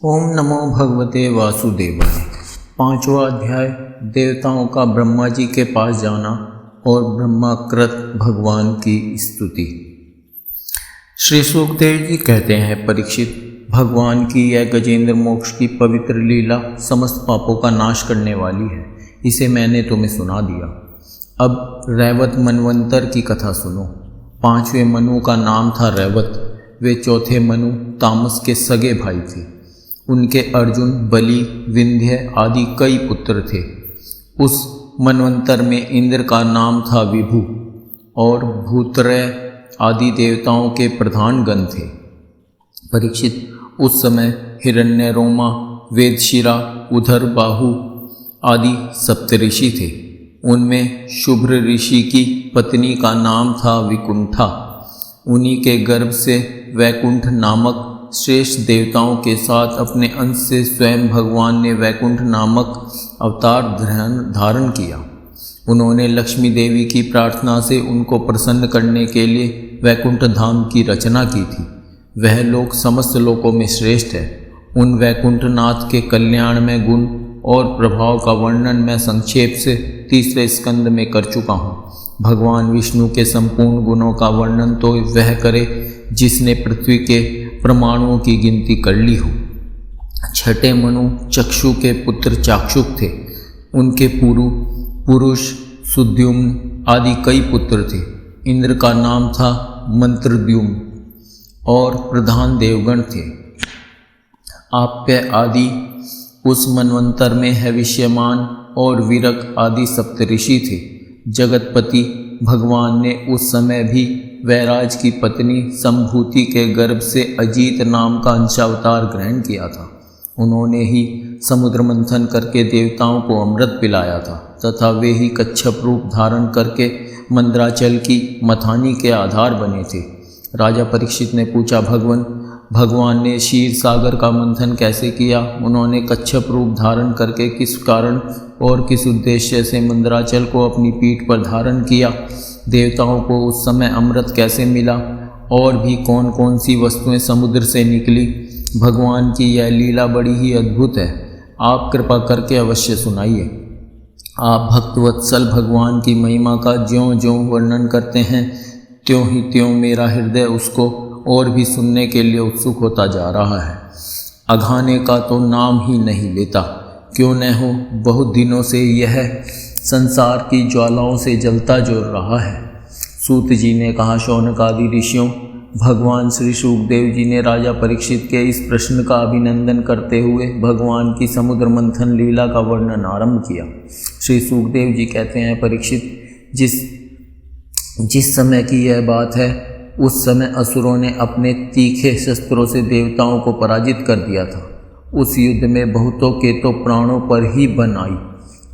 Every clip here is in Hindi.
ओम नमो भगवते वासुदेवाय। पांचवा अध्याय देवताओं का ब्रह्मा जी के पास जाना और ब्रह्माकृत भगवान की स्तुति। श्री सुखदेव जी कहते हैं, परीक्षित, भगवान की यह गजेंद्र मोक्ष की पवित्र लीला समस्त पापों का नाश करने वाली है। इसे मैंने तुम्हें सुना दिया। अब रैवत मनवंतर की कथा सुनो। पांचवें मनु का नाम था रैवत। वे चौथे मनु तामस के सगे भाई थे। उनके अर्जुन, बलि, विंध्य आदि कई पुत्र थे। उस मनवंतर में इंद्र का नाम था विभु और भूत्रय आदि देवताओं के प्रधान गण थे। परीक्षित, उस समय हिरण्यरोमा, वेदशिरा, उधर बाहु आदि सप्तऋषि थे। उनमें शुभ्र ऋषि की पत्नी का नाम था विकुंठा। उन्हीं के गर्भ से वैकुंठ नामक श्रेष्ठ देवताओं के साथ अपने अंश से स्वयं भगवान ने वैकुंठ नामक अवतार धारण किया। उन्होंने लक्ष्मी देवी की प्रार्थना से उनको प्रसन्न करने के लिए वैकुंठ धाम की रचना की थी। वह लोक समस्त लोकों में श्रेष्ठ है। उन वैकुंठनाथ के कल्याणमय गुण और प्रभाव का वर्णन मैं संक्षेप से तीसरे स्कंद में कर चुका हूँ। भगवान विष्णु के संपूर्ण गुणों का वर्णन तो वह करे जिसने पृथ्वी के परमाणुओं की गिनती कर ली हो। छठे मनु चक्षु के पुत्र चाक्षुक थे। उनके पुरुष सुद्युम्न आदि कई पुत्र थे। इंद्र का नाम था मंत्रद्युम्न और प्रधान देवगण थे। आप्य आदि उस मनवंतर में हविष्यमान और विरक आदि सप्तऋषि थे। जगतपति भगवान ने उस समय भी वैराज की पत्नी संभूति के गर्भ से अजीत नाम का अंशावतार ग्रहण किया था। उन्होंने ही समुद्र मंथन करके देवताओं को अमृत पिलाया था तथा वे ही कच्छप रूप धारण करके मंद्राचल की मथानी के आधार बने थे। राजा परीक्षित ने पूछा, भगवान ने क्षीर सागर का मंथन कैसे किया? उन्होंने कच्छप रूप धारण करके किस कारण और किस उद्देश्य से मंद्राचल को अपनी पीठ पर धारण किया? देवताओं को उस समय अमृत कैसे मिला? और भी कौन कौन सी वस्तुएं समुद्र से निकली? भगवान की यह लीला बड़ी ही अद्भुत है। आप कृपा करके अवश्य सुनाइए। आप भक्तवत्सल भगवान की महिमा का ज्यों ज्यों वर्णन करते हैं त्यों ही त्यों मेरा हृदय उसको और भी सुनने के लिए उत्सुक होता जा रहा है। अघाने का तो नाम ही नहीं लेता। क्यों न हो, बहुत दिनों से यह संसार की ज्वालाओं से जलता जो रहा है। सूत जी ने कहा, शौनक आदि ऋषियों, भगवान श्री सुखदेव जी ने राजा परीक्षित के इस प्रश्न का अभिनंदन करते हुए भगवान की समुद्र मंथन लीला का वर्णन आरंभ किया। श्री सुखदेव जी कहते हैं, परीक्षित, जिस समय की यह बात है उस समय असुरों ने अपने तीखे शस्त्रों से देवताओं को पराजित कर दिया था। उस युद्ध में बहुतों के तो प्राणों पर ही बन आई।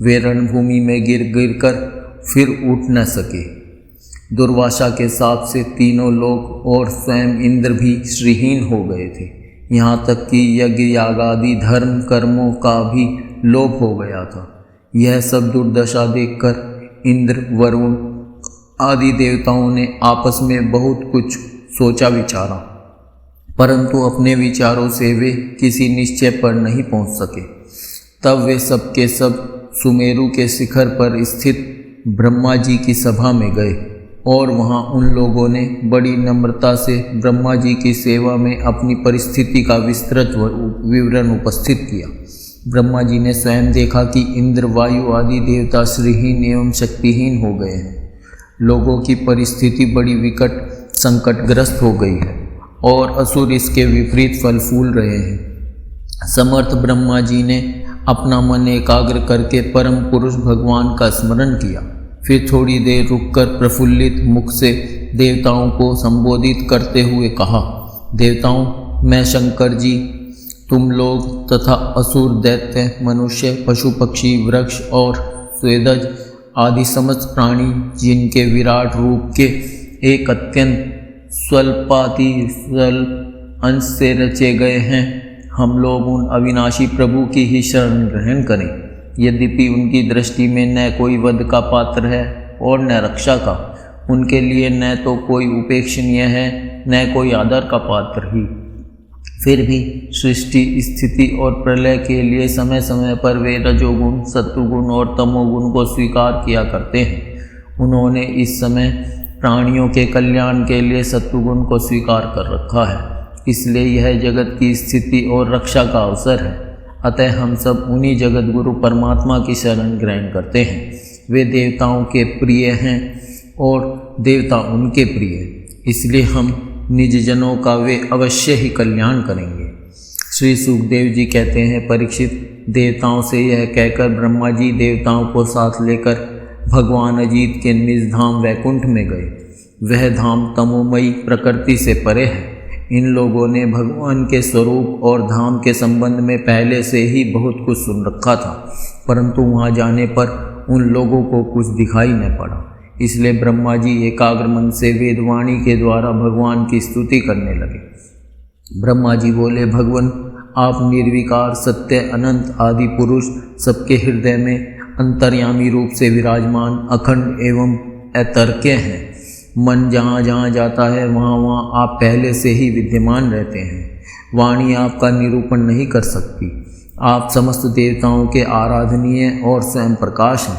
वे रणभूमि में गिर कर फिर उठ न सके। दुर्वासा के शाप से तीनों लोग और स्वयं इंद्र भी श्रीहीन हो गए थे। यहाँ तक कि यज्ञ यागादि धर्म कर्मों का भी लोप हो गया था। यह सब दुर्दशा देखकर इंद्र, वरुण आदि देवताओं ने आपस में बहुत कुछ सोचा विचारा, परंतु अपने विचारों से वे किसी निश्चय पर नहीं पहुंच सके। तब वे सब के सब सुमेरु के शिखर पर स्थित ब्रह्मा जी की सभा में गए और वहां उन लोगों ने बड़ी नम्रता से ब्रह्मा जी की सेवा में अपनी परिस्थिति का विस्तृत विवरण उपस्थित किया। ब्रह्मा जी ने स्वयं देखा कि इंद्र, वायु आदि देवता श्रीहीन एवं शक्तिहीन हो गए हैं। लोगों की परिस्थिति बड़ी विकट संकटग्रस्त हो गई है और असुर इसके विपरीत फल फूल रहे हैं। समर्थ ब्रह्मा जी ने अपना मन एकाग्र करके परम पुरुष भगवान का स्मरण किया। फिर थोड़ी देर रुककर प्रफुल्लित मुख से देवताओं को संबोधित करते हुए कहा, देवताओं, मैं शंकर जी, तुम लोग तथा असुर, दैत्य, मनुष्य, पशु पक्षी, वृक्ष और स्वेदज आदि समस्त प्राणी जिनके विराट रूप के एक अत्यंत स्वल्पाति स्वल्प अंश से रचे गए हैं, हम लोग उन अविनाशी प्रभु की ही शरण ग्रहण करें। यद्यपि उनकी दृष्टि में न कोई वध का पात्र है और न रक्षा का, उनके लिए न तो कोई उपेक्षणीय है न कोई आदर का पात्र ही। फिर भी सृष्टि स्थिति और प्रलय के लिए समय समय पर वे रजोगुण, सत्वगुण और तमोगुण को स्वीकार किया करते हैं। उन्होंने इस समय प्राणियों के कल्याण के लिए सत्वगुण को स्वीकार कर रखा है, इसलिए यह जगत की स्थिति और रक्षा का अवसर है। अतः हम सब उन्हीं जगत गुरु परमात्मा की शरण ग्रहण करते हैं। वे देवताओं के प्रिय हैं और देवता उनके प्रिय, इसलिए हम निज जनों का वे अवश्य ही कल्याण करेंगे। श्री सुखदेव जी कहते हैं, परीक्षित, देवताओं से यह कहकर ब्रह्मा जी देवताओं को साथ लेकर भगवान अजीत के निज धाम वैकुंठ में गए। वह धाम तमोमयी प्रकृति से परे है। इन लोगों ने भगवान के स्वरूप और धाम के संबंध में पहले से ही बहुत कुछ सुन रखा था, परंतु वहाँ जाने पर उन लोगों को कुछ दिखाई न पड़ा। इसलिए ब्रह्मा जी एकाग्र मन से वेदवाणी के द्वारा भगवान की स्तुति करने लगे। ब्रह्मा जी बोले, भगवान, आप निर्विकार, सत्य, अनंत, आदि पुरुष, सबके हृदय में अंतर्यामी रूप से विराजमान, अखंड एवं अतर्क्य हैं। मन जहाँ जहाँ जाता है वहाँ वहाँ आप पहले से ही विद्यमान रहते हैं। वाणी आपका निरूपण नहीं कर सकती। आप समस्त देवताओं के आराधनीय और स्वयं प्रकाश हैं।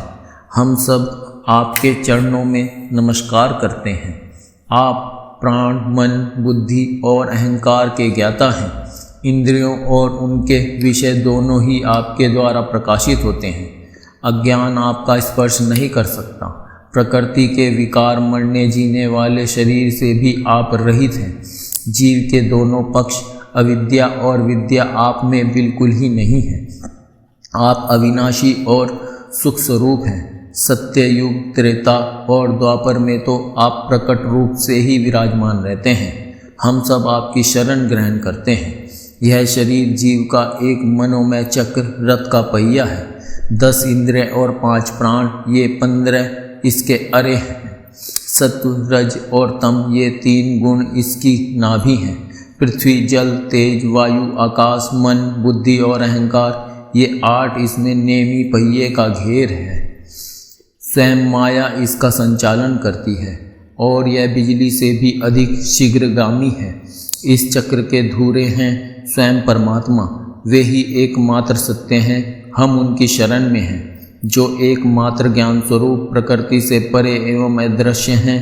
हम सब आपके चरणों में नमस्कार करते हैं। आप प्राण, मन, बुद्धि और अहंकार के ज्ञाता हैं। इंद्रियों और उनके विषय दोनों ही आपके द्वारा प्रकाशित होते हैं। अज्ञान आपका स्पर्श नहीं कर सकता। प्रकृति के विकार, मरने जीने वाले शरीर से भी आप रहित हैं। जीव के दोनों पक्ष, अविद्या और विद्या, आप में बिल्कुल ही नहीं है। आप अविनाशी और सुख स्वरूप हैं। सत्य युग, त्रेता और द्वापर में तो आप प्रकट रूप से ही विराजमान रहते हैं। हम सब आपकी शरण ग्रहण करते हैं। यह शरीर जीव का एक मनोमय चक्र, रथ का पहिया है। 10 इंद्रिय और 5 प्राण, ये 15 इसके अरे हैं। सत्व, रज और तम, ये 3 गुण इसकी नाभि हैं। पृथ्वी, जल, तेज, वायु, आकाश, मन, बुद्धि और अहंकार, ये 8 इसमें नेमी पहिए का घेर है। स्वयं माया इसका संचालन करती है और यह बिजली से भी अधिक शीघ्रगामी है। इस चक्र के धुरे हैं स्वयं परमात्मा। वे ही एकमात्र सत्य हैं। हम उनकी शरण में हैं, जो एकमात्र ज्ञान स्वरूप, प्रकृति से परे एवं अदृश्य हैं,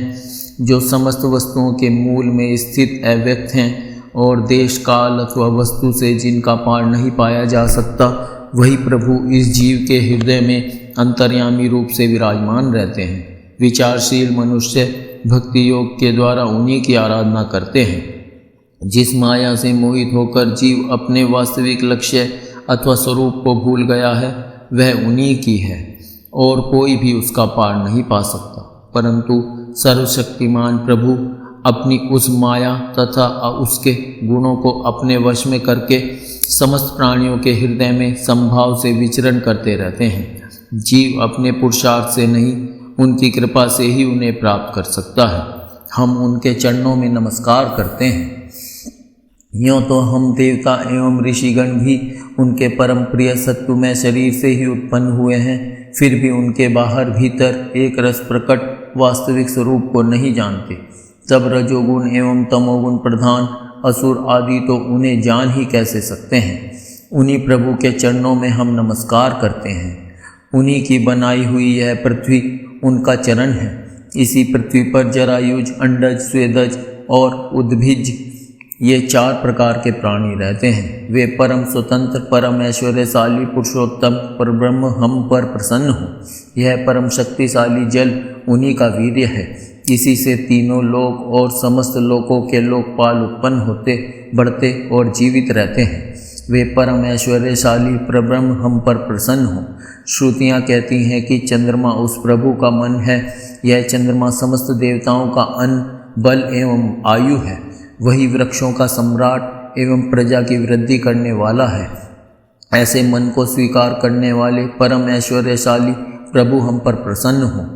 जो समस्त वस्तुओं के मूल में स्थित अव्यक्त हैं और देश, काल अथवा वस्तु से जिनका पार नहीं पाया जा सकता, वही प्रभु इस जीव के हृदय में अंतर्यामी रूप से विराजमान रहते हैं। विचारशील मनुष्य भक्ति योग के द्वारा उन्हीं की आराधना करते हैं। जिस माया से मोहित होकर जीव अपने वास्तविक लक्ष्य अथवा स्वरूप को भूल गया है, वह उन्हीं की है और कोई भी उसका पार नहीं पा सकता। परंतु सर्वशक्तिमान प्रभु अपनी उस माया तथा उसके गुणों को अपने वश में करके समस्त प्राणियों के हृदय में समभाव से विचरण करते रहते हैं। जीव अपने पुरुषार्थ से नहीं, उनकी कृपा से ही उन्हें प्राप्त कर सकता है। हम उनके चरणों में नमस्कार करते हैं। यों तो हम देवता एवं ऋषिगण भी उनके परम प्रिय सत्वमय शरीर से ही उत्पन्न हुए हैं, फिर भी उनके बाहर भीतर एक रस प्रकट वास्तविक स्वरूप को नहीं जानते। तब रजोगुण एवं तमोगुण प्रधान असुर आदि तो उन्हें जान ही कैसे सकते हैं। उन्हीं प्रभु के चरणों में हम नमस्कार करते हैं। उन्हीं की बनाई हुई यह पृथ्वी उनका चरण है। इसी पृथ्वी पर जरायुज, अंडज, स्वेदज और उद्भिज, ये 4 प्रकार के प्राणी रहते हैं। वे परम स्वतंत्र, परम ऐश्वर्यशाली, पुरुषोत्तम परब्रह्म हम पर प्रसन्न हो। यह परम शक्तिशाली जल उन्हीं का वीर्य है। इसी से तीनों लोक और समस्त लोकों के लोकपाल उत्पन्न होते, बढ़ते और जीवित रहते हैं। वे परम ऐश्वर्यशाली परब्रह्म हम पर प्रसन्न हो। श्रुतियाँ कहती हैं कि चंद्रमा उस प्रभु का मन है। यह चंद्रमा समस्त देवताओं का अन्न, बल एवं आयु है। वही वृक्षों का सम्राट एवं प्रजा की वृद्धि करने वाला है। ऐसे मन को स्वीकार करने वाले परम ऐश्वर्यशाली प्रभु हम पर प्रसन्न हो।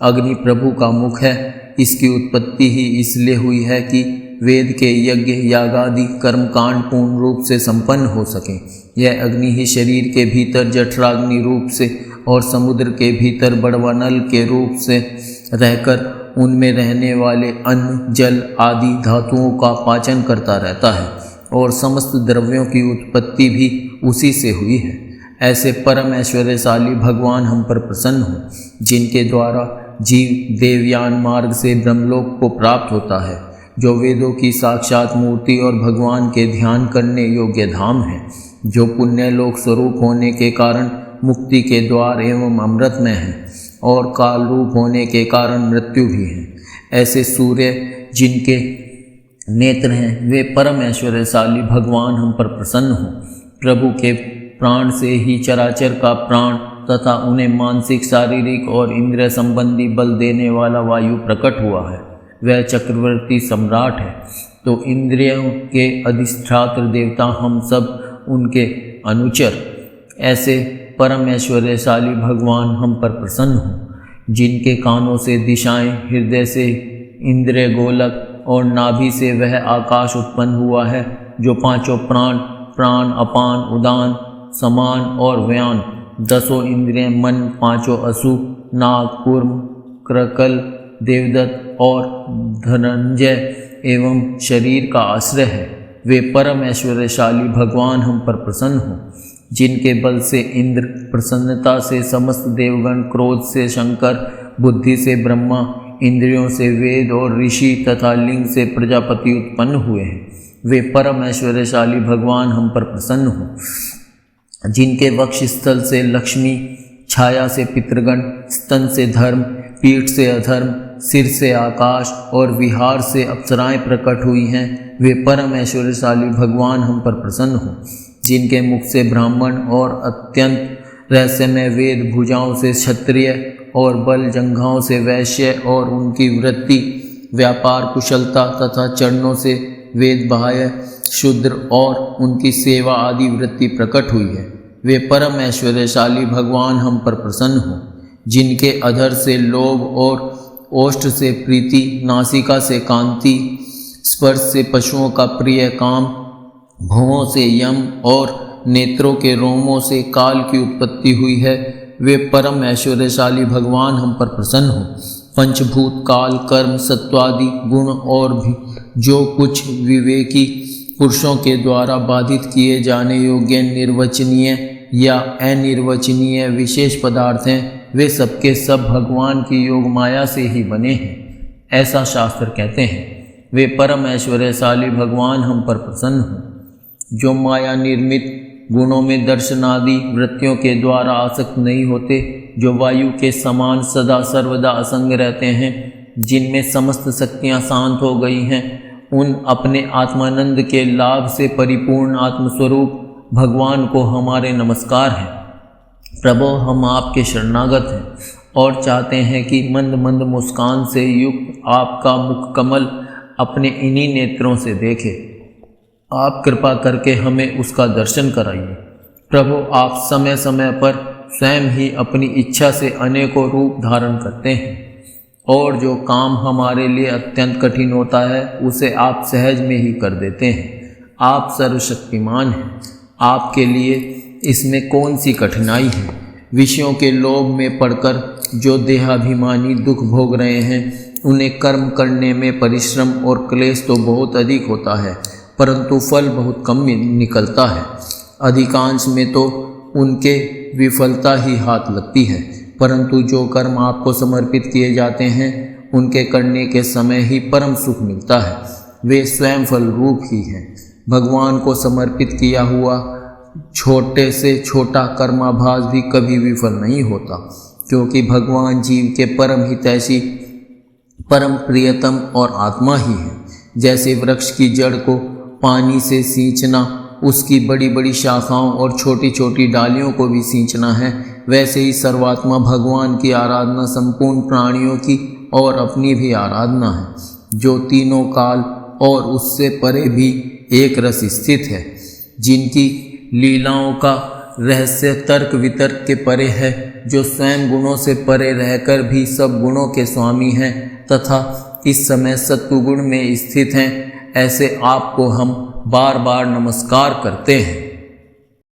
अग्नि प्रभु का मुख है। इसकी उत्पत्ति ही इसलिए हुई है कि वेद के यज्ञ, यागादि कर्मकांड पूर्ण रूप से संपन्न हो सकें। यह अग्नि ही शरीर के भीतर जठराग्नि रूप से और समुद्र के भीतर बड़वानल के रूप से रहकर उनमें रहने वाले अन्न, जल आदि धातुओं का पाचन करता रहता है। और समस्त द्रव्यों की उत्पत्ति भी उसी से हुई है। ऐसे परम ऐश्वर्यशाली भगवान हम पर प्रसन्न हो, जिनके द्वारा जीव देवयान मार्ग से ब्रह्मलोक को प्राप्त होता है, जो वेदों की साक्षात मूर्ति और भगवान के ध्यान करने योग्य धाम है, जो पुण्य लोक स्वरूप होने के कारण मुक्ति के द्वार एवं अमृतमय है और काल रूप होने के कारण मृत्यु भी है। ऐसे सूर्य जिनके नेत्र हैं, वे परम ऐश्वर्यशाली भगवान हम पर प्रसन्न हो। प्रभु के प्राण से ही चराचर का प्राण तथा उन्हें मानसिक, शारीरिक और इंद्रिय संबंधी बल देने वाला वायु प्रकट हुआ है। वह चक्रवर्ती सम्राट है, तो इंद्रियों के अधिष्ठात्र देवता हम सब उनके अनुचर। ऐसे परम ऐश्वर्यशाली भगवान हम पर प्रसन्न हो, जिनके कानों से दिशाएं, हृदय से इंद्रिय गोलक और नाभि से वह आकाश उत्पन्न हुआ है, जो पांचों प्राण, अपान, उदान, समान और व्यान, 10 इंद्रिय, मन, पांचों असु, नाग, कूर्म, क्रकल, देवदत्त और धनंजय एवं शरीर का आश्रय है। वे परम ऐश्वर्यशाली भगवान हम पर प्रसन्न हो, जिनके बल से इंद्र, प्रसन्नता से समस्त देवगण, क्रोध से शंकर, बुद्धि से ब्रह्मा, इंद्रियों से वेद और ऋषि तथा लिंग से प्रजापति उत्पन्न हुए हैं। वे परम ऐश्वर्यशाली भगवान हम पर प्रसन्न हो, जिनके वक्ष स्थल से लक्ष्मी, छाया से पितृगण, स्तन से धर्म, पीठ से अधर्म, सिर से आकाश और विहार से अप्सराएं प्रकट हुई हैं। वे परम ऐश्वर्यशाली भगवान हम पर प्रसन्न हो, जिनके मुख से ब्राह्मण और अत्यंत रहस्यमय वेद, भुजाओं से क्षत्रिय और बल जंघाओं से वैश्य और उनकी वृत्ति, व्यापार, कुशलता तथा चरणों से वेद बाह्य, शूद्र और उनकी सेवा आदि वृत्ति प्रकट हुई है। वे परम ऐश्वर्यशाली भगवान हम पर प्रसन्न हो, जिनके अधर से लोभ और ओष्ठ से प्रीति, नासिका से कांति, स्पर्श से पशुओं का प्रिय काम, भौहों से यम और नेत्रों के रोमों से काल की उत्पत्ति हुई है। वे परम ऐश्वर्यशाली भगवान हम पर प्रसन्न हो। पंचभूत, काल, कर्म, सत्वादि गुण और भी जो कुछ विवेकी पुरुषों के द्वारा बाधित किए जाने योग्य निर्वचनीय या अनिर्वचनीय विशेष पदार्थ हैं, वे सबके सब भगवान की योग माया से ही बने हैं, ऐसा शास्त्र कहते हैं। वे परम ऐश्वर्यशाली भगवान हम पर प्रसन्न हो, जो माया निर्मित गुणों में दर्शनादि वृत्तियों के द्वारा आसक्त नहीं होते, जो वायु के समान सदा सर्वदा असंग रहते हैं, जिनमें समस्त शक्तियाँ शांत हो गई हैं, उन अपने आत्मानंद के लाभ से परिपूर्ण आत्मस्वरूप भगवान को हमारे नमस्कार हैं। प्रभो, हम आपके शरणागत हैं और चाहते हैं कि मंद मंद मुस्कान से युक्त आपका मुख कमल अपने इन्हीं नेत्रों से देखें। आप कृपा करके हमें उसका दर्शन कराइए। प्रभु, आप समय समय पर स्वयं ही अपनी इच्छा से अनेकों रूप धारण करते हैं और जो काम हमारे लिए अत्यंत कठिन होता है उसे आप सहज में ही कर देते हैं। आप सर्वशक्तिमान हैं, आपके लिए इसमें कौन सी कठिनाई है। विषयों के लोभ में पड़कर जो देहाभिमानी दुख भोग रहे हैं, उन्हें कर्म करने में परिश्रम और क्लेश तो बहुत अधिक होता है, परंतु फल बहुत कम निकलता है। अधिकांश में तो उनके विफलता ही हाथ लगती है, परंतु जो कर्म आपको समर्पित किए जाते हैं, उनके करने के समय ही परम सुख मिलता है। वे स्वयं फल रूप ही हैं। भगवान को समर्पित किया हुआ छोटे से छोटा कर्माभास भी कभी विफल नहीं होता, क्योंकि भगवान जीव के परम हितैषी, परम प्रियतम और आत्मा ही है। जैसे वृक्ष की जड़ को पानी से सींचना उसकी बड़ी बड़ी शाखाओं और छोटी छोटी डालियों को भी सींचना है, वैसे ही सर्वात्मा भगवान की आराधना संपूर्ण प्राणियों की और अपनी भी आराधना है, जो तीनों काल और उससे परे भी एक रस स्थित है, जिनकी लीलाओं का रहस्य तर्क वितर्क के परे है, जो स्वयं गुणों से परे रहकर भी सब गुणों के स्वामी हैं तथा इस समय सत्वगुण में स्थित हैं। ऐसे आपको हम बार बार नमस्कार करते हैं।